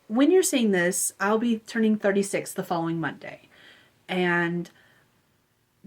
when you're seeing this, I'll be turning 36 the following Monday. And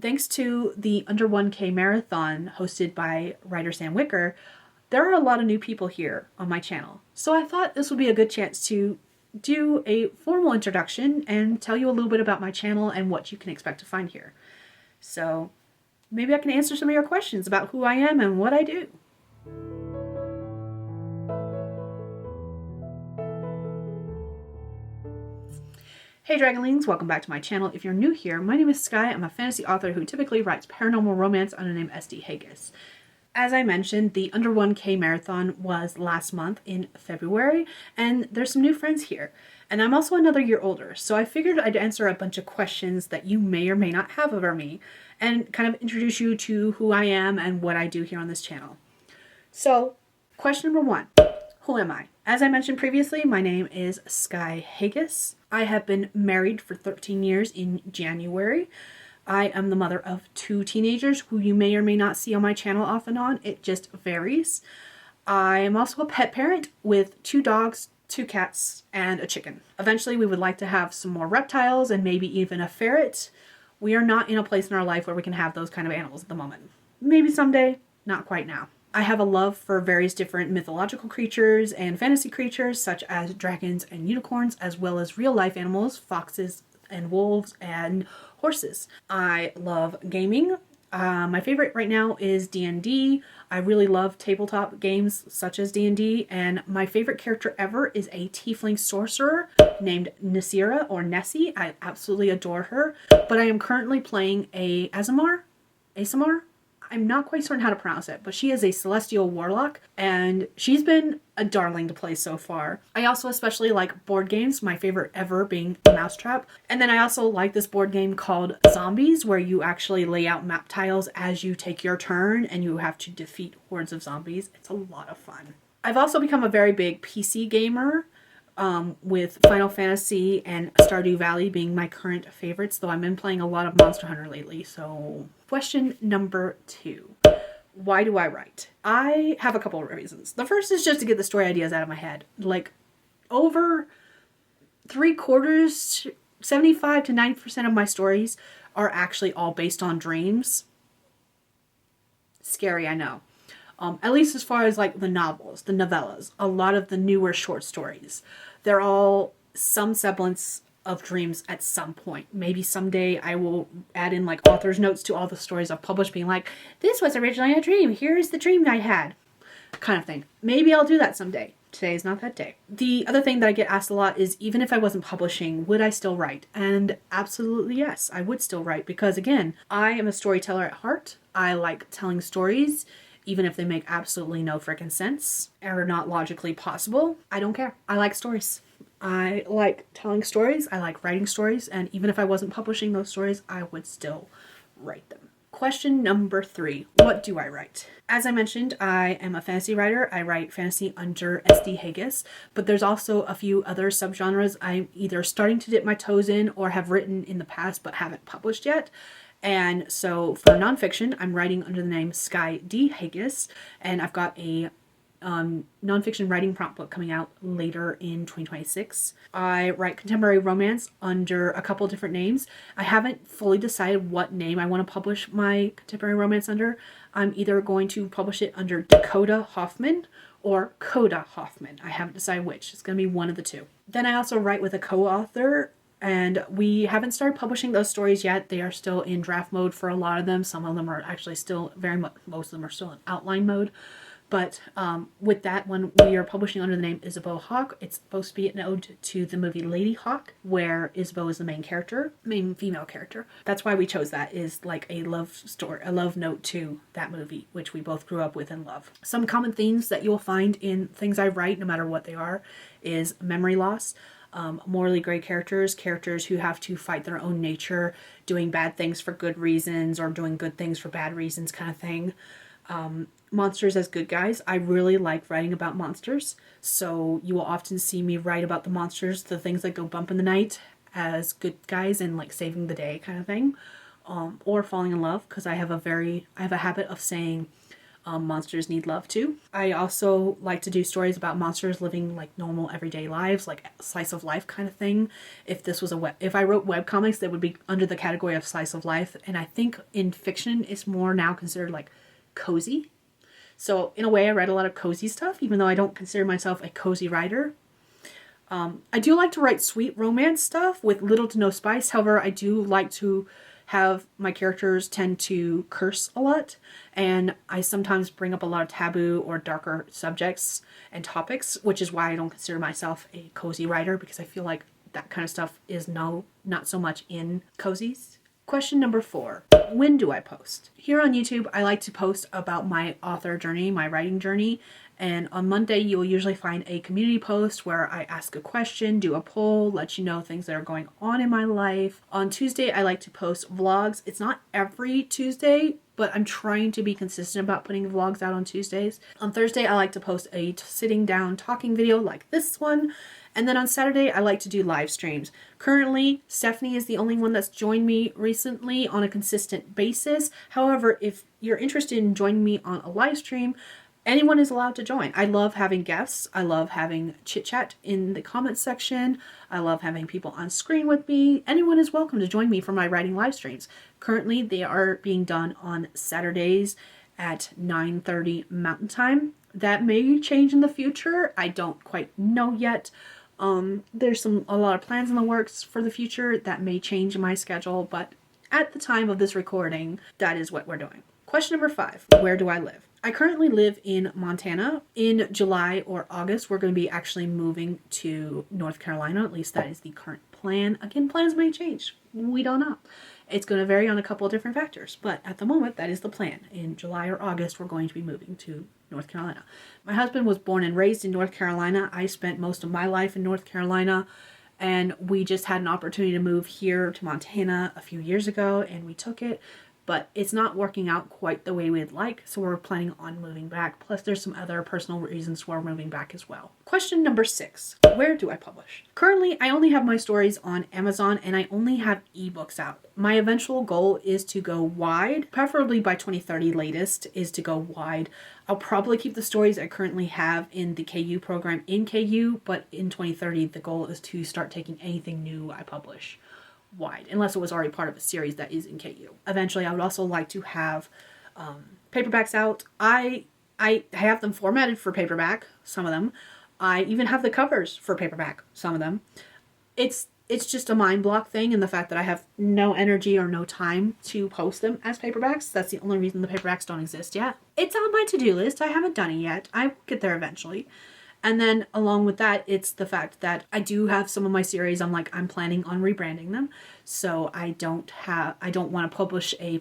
thanks to the Under 1K marathon hosted by writer Sam Wicker, there are a lot of new people here on my channel. So I thought this would be a good chance to do a formal introduction and tell you a little bit about my channel and what you can expect to find here. So maybe I can answer some of your questions about who I am and what I do. Hey Dragonlings, welcome back to my channel. If you're new here, my name is Skye. I'm a fantasy author who typically writes paranormal romance under the name SD Hegyes. As I mentioned, the Under 1K marathon was last month in February, and there's some new friends here. And I'm also another year older, so I figured I'd answer a bunch of questions that you may or may not have over me, and kind of introduce you to who I am and what I do here on this channel. So, question number 1. Who am I? As I mentioned previously, my name is Skye Hegyes. I have been married for 13 years in January. I am the mother of 2 teenagers who you may or may not see on my channel off and on. It just varies. I am also a pet parent with 2 dogs, 2 cats, and a chicken. Eventually, we would like to have some more reptiles and maybe even a ferret. We are not in a place in our life where we can have those kind of animals at the moment. Maybe someday, not quite now. I have a love for various different mythological creatures and fantasy creatures such as dragons and unicorns, as well as real life animals, foxes and wolves and horses. I love gaming. My favorite right now is D&D. I really love tabletop games such as D&D, and my favorite character ever is a tiefling sorcerer named Nasira or Nessie. I absolutely adore her, but I am currently playing a Asimar? I'm not quite certain how to pronounce it, but she is a celestial warlock, and she's been a darling to play so far. I also especially like board games, my favorite ever being Mousetrap. And then I also like this board game called Zombies, where you actually lay out map tiles as you take your turn, and you have to defeat hordes of zombies. It's a lot of fun. I've also become a very big PC gamer, with Final Fantasy and Stardew Valley being my current favorites, though I've been playing a lot of Monster Hunter lately. So question number 2. Why do I write? I have a couple of reasons. The first is just to get the story ideas out of my head. Like, over 3/4, 75 to 90% of my stories are actually all based on dreams. Scary, I know. At least as far as like the novels, the novellas, a lot of the newer short stories. They're all some semblance of dreams at some point. Maybe someday I will add in like author's notes to all the stories I've published being like, this was originally a dream, here's the dream I had, kind of thing. Maybe I'll do that someday. Today is not that day. The other thing that I get asked a lot is, even if I wasn't publishing, would I still write? And absolutely yes, I would still write, because again, I am a storyteller at heart. I like telling stories, even if they make absolutely no frickin' sense or are not logically possible. I don't care. I like stories. I like telling stories. I like writing stories. And even if I wasn't publishing those stories, I would still write them. Question number 3. What do I write? As I mentioned, I am a fantasy writer. I write fantasy under SD Hegyes, but there's also a few other subgenres I'm either starting to dip my toes in or have written in the past but haven't published yet. And so for nonfiction, I'm writing under the name Skye D. Hegyes, and I've got a nonfiction writing prompt book coming out later in 2026. I write contemporary romance under a couple different names. I haven't fully decided what name I want to publish my contemporary romance under. I'm either going to publish it under Dakota Hoffman or Coda Hoffman. I haven't decided which. It's going to be one of the two. Then I also write with a co-author, and we haven't started publishing those stories yet. They are still in draft mode for a lot of them. Some of them are actually still most of them are still in outline mode. But with that one, we are publishing under the name Isabeau Hawk. It's supposed to be an ode to the movie Lady Hawk, where Isabeau is the main character, main female character. That's why we chose that, is like a love story, a love note to that movie, which we both grew up with and love. Some common themes that you'll find in things I write, no matter what they are, is memory loss. Morally gray characters who have to fight their own nature, doing bad things for good reasons or doing good things for bad reasons, kind of thing. Monsters as good guys. I really like writing about monsters, so you will often see me write about the monsters, the things that go bump in the night, as good guys and like saving the day kind of thing, or falling in love, because I have a habit of saying Monsters Need Love Too. I also like to do stories about monsters living like normal everyday lives, like slice of life kind of thing. If this was if I wrote webcomics, that would be under the category of slice of life. And I think in fiction, it's more now considered like cozy. So in a way, I read a lot of cozy stuff, even though I don't consider myself a cozy writer. I do like to write sweet romance stuff with little to no spice. However, I do like to have my characters tend to curse a lot, and I sometimes bring up a lot of taboo or darker subjects and topics, which is why I don't consider myself a cozy writer, because I feel like that kind of stuff is not so much in cozies. Question number 4. When do I post? Here on YouTube, I like to post about my author journey, my writing journey. And on Monday, you'll usually find a community post where I ask a question, do a poll, let you know things that are going on in my life. On Tuesday, I like to post vlogs. It's not every Tuesday, but I'm trying to be consistent about putting vlogs out on Tuesdays. On Thursday, I like to post a sitting down talking video like this one. And then on Saturday, I like to do live streams. Currently, Stephanie is the only one that's joined me recently on a consistent basis. However, if you're interested in joining me on a live stream, anyone is allowed to join. I love having guests. I love having chit chat in the comments section. I love having people on screen with me. Anyone is welcome to join me for my writing live streams. Currently, they are being done on Saturdays at 9:30 Mountain Time. That may change in the future. I don't quite know yet. There's a lot of plans in the works for the future that may change my schedule, but at the time of this recording, that is what we're doing. Question number 5, where do I live? I currently live in Montana. In July or August, we're going to be actually moving to North Carolina. At least that is the current plan. Again, plans may change. We don't know. It's going to vary on a couple of different factors, but at the moment, that is the plan. In July or August, we're going to be moving to North Carolina. My husband was born and raised in North Carolina. I spent most of my life in North Carolina, and we just had an opportunity to move here to Montana a few years ago, and we took it. But it's not working out quite the way we'd like, so we're planning on moving back. Plus, there's some other personal reasons we're moving back as well. Question number 6. Where do I publish? Currently, I only have my stories on Amazon, and I only have ebooks out. My eventual goal is to go wide, preferably by 2030 latest, is to go wide. I'll probably keep the stories I currently have in the KU program in KU, but in 2030, the goal is to start taking anything new I publish wide, unless it was already part of a series that is in KU. Eventually, I would also like to have paperbacks out. I have them formatted for paperback, some of them. I even have the covers for paperback, some of them. It's just a mind block thing, and the fact that I have no energy or no time to post them as paperbacks. That's the only reason the paperbacks don't exist yet. It's on my to-do list. I haven't done it yet. I will get there eventually. And then along with that, it's the fact that I do have some of my series. I'm planning on rebranding them. So I don't want to publish a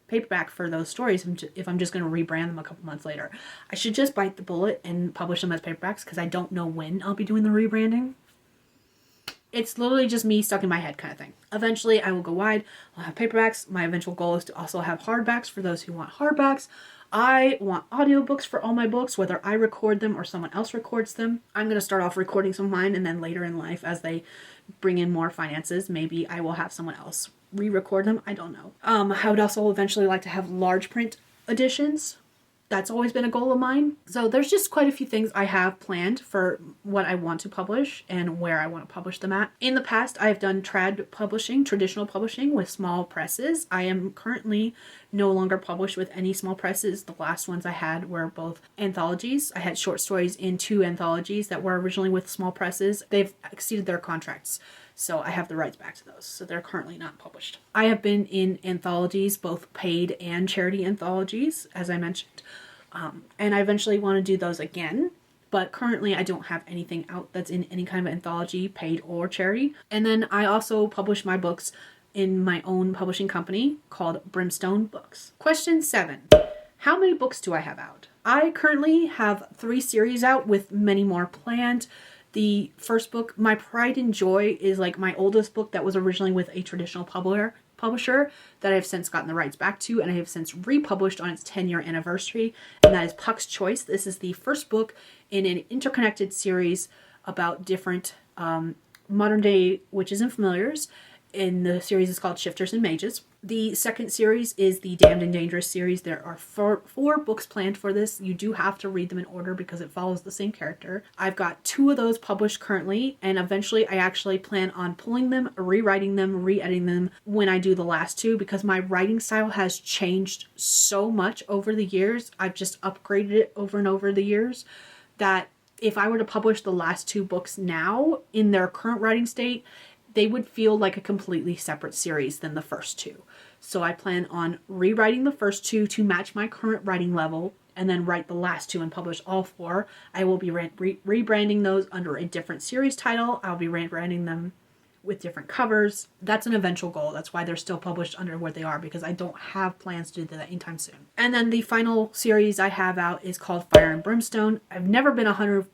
paperback for those stories if I'm just going to rebrand them a couple months later. I should just bite the bullet and publish them as paperbacks, because I don't know when I'll be doing the rebranding. It's literally just me stuck in my head kind of thing. Eventually, I will go wide. I'll have paperbacks. My eventual goal is to also have hardbacks for those who want hardbacks. I want audiobooks for all my books, whether I record them or someone else records them. I'm going to start off recording some of mine, and then later in life, as they bring in more finances, maybe I will have someone else re-record them. I don't know. I would also eventually like to have large print editions. That's always been a goal of mine. So there's just quite a few things I have planned for what I want to publish and where I want to publish them at. In the past, I've done traditional publishing with small presses. I am currently no longer published with any small presses. The last ones I had were both anthologies. I had short stories in 2 anthologies that were originally with small presses. They've exceeded their contracts, so I have the rights back to those. So they're currently not published. I have been in anthologies, both paid and charity anthologies, as I mentioned. And I eventually want to do those again. But currently I don't have anything out that's in any kind of anthology, paid or charity. And then I also publish my books in my own publishing company called Brimstone Books. Question 7. How many books do I have out? I currently have 3 series out with many more planned. The first book, My Pride and Joy, is like my oldest book that was originally with a traditional publisher that I have since gotten the rights back to, and I have since republished on its 10-year anniversary, and that is Puck's Choice. This is the first book in an interconnected series about different modern day witches and familiars, in the series is called Shifters and Mages. The second series is the Damned and Dangerous series. There are four books planned for this. You do have to read them in order because it follows the same character. I've got 2 of those published currently, and eventually I actually plan on pulling them, rewriting them, re-editing them when I do the last 2, because my writing style has changed so much over the years. I've just upgraded it over and over the years that if I were to publish the last 2 books now in their current writing state, they would feel like a completely separate series than the first 2. So I plan on rewriting the first 2 to match my current writing level, and then write the last 2 and publish all 4. I will be rebranding those under a different series title. I'll be rebranding them with different covers. That's an eventual goal. That's why they're still published under what they are, because I don't have plans to do that anytime soon. And then the final series I have out is called Fire and Brimstone. I've never been 100%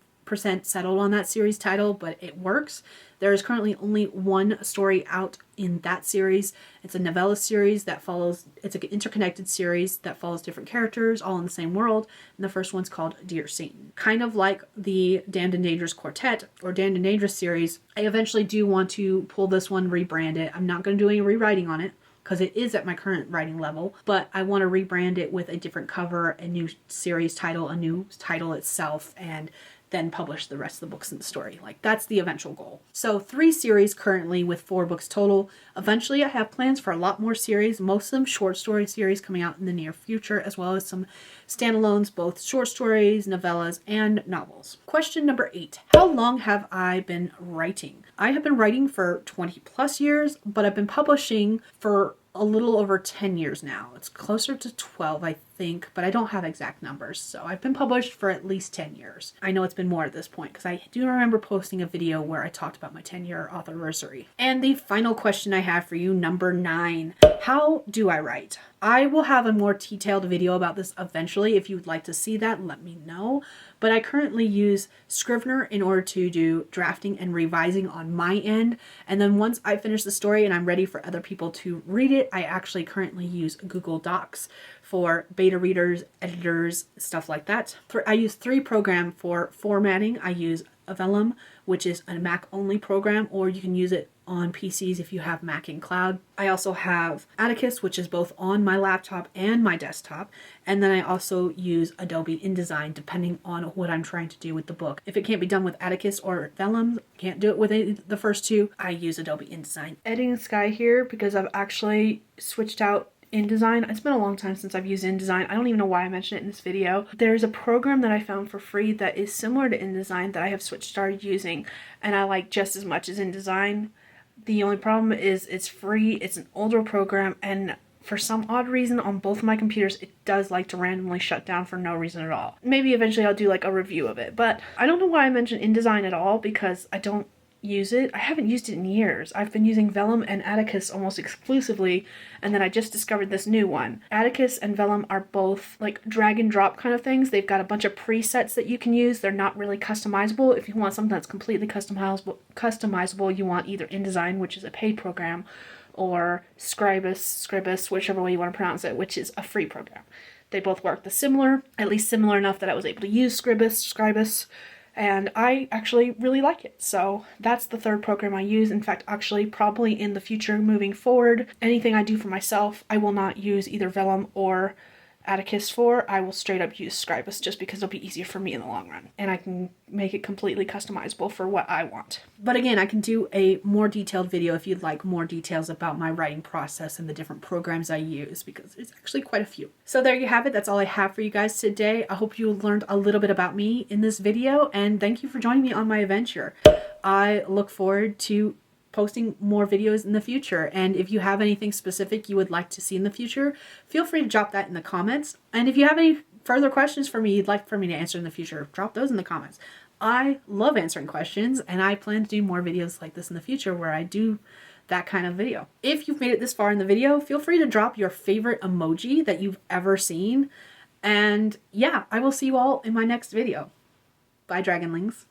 settled on that series title, but it works. There is currently only 1 story out in that series. It's a novella series that follows, it's an interconnected series that follows different characters all in the same world. And the first one's called Dear Satan. Kind of like the Damned and Dangerous Quartet or Damned and Dangerous series, I eventually do want to pull this one, rebrand it. I'm not going to do any rewriting on it because it is at my current writing level, but I want to rebrand it with a different cover, a new series title, a new title itself, and then publish the rest of the books in the story. Like, that's the eventual goal. So 3 series currently with 4 books total. Eventually I have plans for a lot more series, most of them short story series coming out in the near future, as well as some standalones, both short stories, novellas, and novels. Question number 8. How long have I been writing? I have been writing for 20 plus years, but I've been publishing for a little over 10 years now. It's closer to 12, I think, but I don't have exact numbers. So I've been published for at least 10 years. I know it's been more at this point because I do remember posting a video where I talked about my 10-year authorversary. And the final question I have for you, number 9. How do I write? I will have a more detailed video about this eventually. If you would like to see that, let me know. But I currently use Scrivener in order to do drafting and revising on my end. And then once I finish the story and I'm ready for other people to read it, I actually currently use Google Docs for beta readers, editors, stuff like that. I use 3 programs for formatting. I use Vellum, which is a Mac only program, or you can use it on PCs if you have Mac in cloud. I also have Atticus, which is both on my laptop and my desktop. And then I also use Adobe InDesign depending on what I'm trying to do with the book. If it can't be done with Atticus or Vellum, can't do it with the first 2, I use Adobe InDesign. Editing Skye here because I've actually switched out InDesign. It's been a long time since I've used InDesign. I don't even know why I mentioned it in this video. There's a program that I found for free that is similar to InDesign that I have started using, and I like just as much as InDesign. The only problem is it's free, it's an older program, and for some odd reason on both of my computers it does like to randomly shut down for no reason at all. Maybe eventually I'll do like a review of it, but I don't know why I mentioned InDesign at all because I don't use it. I haven't used it in years. I've been using Vellum and Atticus almost exclusively, and then I just discovered this new one. Atticus and Vellum are both like drag and drop kind of things. They've got a bunch of presets that you can use. They're not really customizable. If you want something that's completely customizable, you want either InDesign, which is a paid program, or Scribus, whichever way you want to pronounce it, which is a free program. They both work at least similar enough that I was able to use Scribus, and I actually really like it. So that's the 3rd program I use. In fact, actually, probably in the future moving forward, anything I do for myself, I will not use either Vellum or Atticus for. I will straight up use Scribus just because it'll be easier for me in the long run. And I can make it completely customizable for what I want. But again, I can do a more detailed video if you'd like more details about my writing process and the different programs I use, because it's actually quite a few. So there you have it. That's all I have for you guys today. I hope you learned a little bit about me in this video, and thank you for joining me on my adventure. I look forward to posting more videos in the future, and if you have anything specific you would like to see in the future, feel free to drop that in the comments. And if you have any further questions for me you'd like for me to answer in the future, drop those in the comments. I love answering questions, and I plan to do more videos like this in the future where I do that kind of video. If you've made it this far in the video, feel free to drop your favorite emoji that you've ever seen, and yeah, I will see you all in my next video. Bye, Dragonlings.